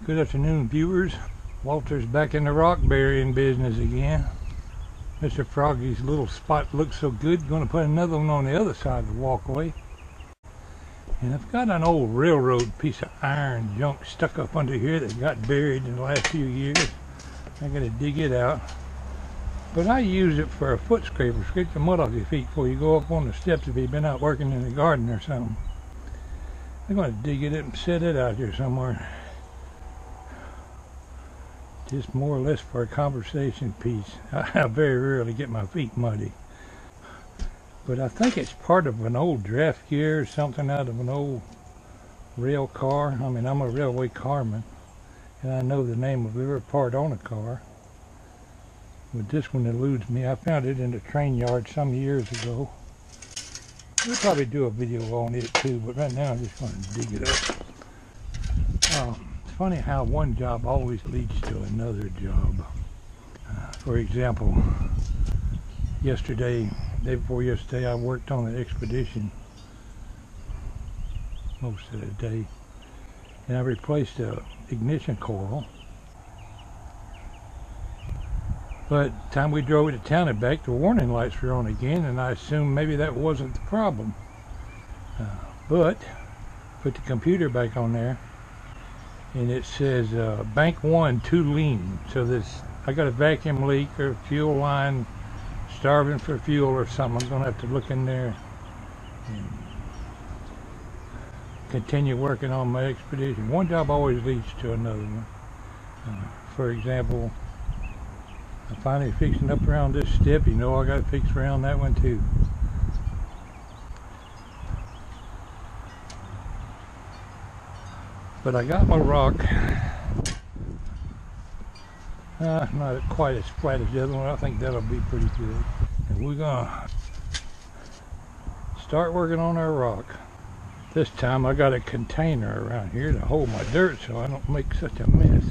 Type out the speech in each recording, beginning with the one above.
Good afternoon, viewers. Walter's back in the rock burying business again. Mr. Froggy's little spot looks so good, going to put another one on the other side of the walkway. And I've got an old railroad piece of iron junk stuck up under here that got buried in the last few years. I got to dig it out. But I use it for a foot scraper, scrape the mud off your feet before you go up on the steps if you've been out working in the garden or something. I'm going to dig it up and set it out here somewhere. Just more or less for a conversation piece. I very rarely get my feet muddy. But I think it's part of an old draft gear or something out of an old rail car. I mean, I'm a railway carman, and I know the name of every part on a car. But this one eludes me. I found it in the train yard some years ago. We'll probably do a video on it too, but right now I'm just going to dig it up. It's funny how one job always leads to another job. For example, day before yesterday, I worked on an expedition most of the day, and I replaced a ignition coil. But the time we drove to town and back, the warning lights were on again, and I assumed maybe that wasn't the problem. But put the computer back on there, and it says bank 1 too lean. So I got a vacuum leak or fuel line starving for fuel or something. I'm gonna have to look in there and continue working on my expedition. One job always leads to another one. For example, I'm finally fixing up around this step. You know, I got to fix around that one too. But I got my rock. Not quite as flat as the other one. I think that'll be pretty good. And we're gonna start working on our rock. This time I got a container around here to hold my dirt so I don't make such a mess.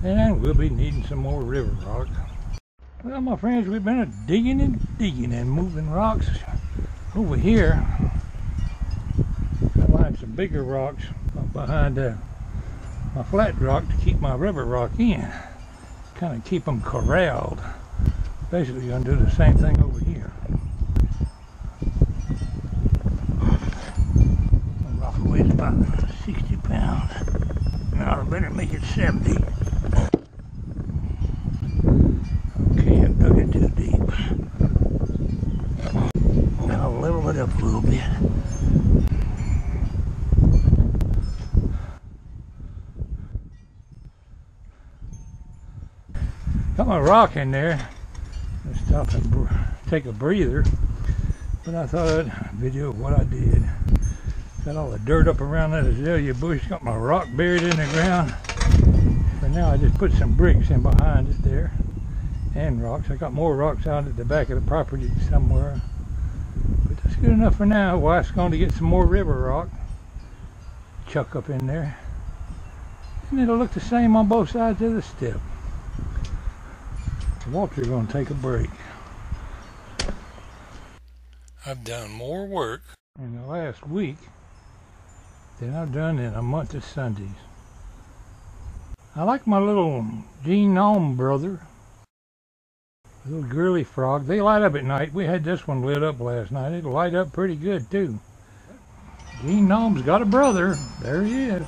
And we'll be needing some more river rock. Well, my friends, we've been digging and moving rocks over here. I lined some bigger rocks behind my flat rock to keep my river rock in. Kind of keep them corralled. Basically, I'm gonna do the same thing over here. The rock weighs about 60 pounds. Now I better make it 70. Okay, I dug it too deep. I'll level it up a little bit. Got my rock in there. Let's stop and take a breather. But I thought I'd video what I did. Got all the dirt up around that azalea bush. Got my rock buried in the ground. For now, I just put some bricks in behind it there. And rocks. I got more rocks out at the back of the property somewhere. But that's good enough for now. Wife's going to get some more river rock. Chuck up in there. And it'll look the same on both sides of the step. Walter's going to take a break. I've done more work in the last week than I've done in a month of Sundays. I like my little genome brother, little girly frog. They light up at night. We had this one lit up last night. It'll light up pretty good too. Genome's got a brother. There he is.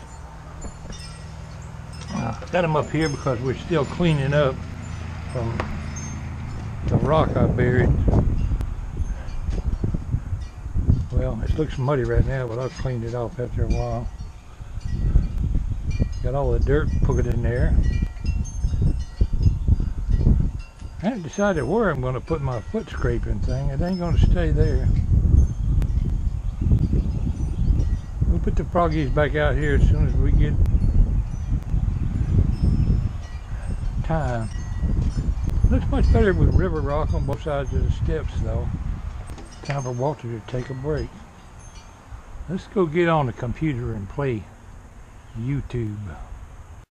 I got him up here because we're still cleaning up from the rock I buried. Well, it looks muddy right now, but I've cleaned it off after a while. Got all the dirt put in there. I haven't decided where I'm going to put my foot scraping thing. It ain't going to stay there. We'll put the froggies back out here as soon as we get time. Looks much better with river rock on both sides of the steps though. Time for Walter to take a break. Let's go get on the computer and play YouTube.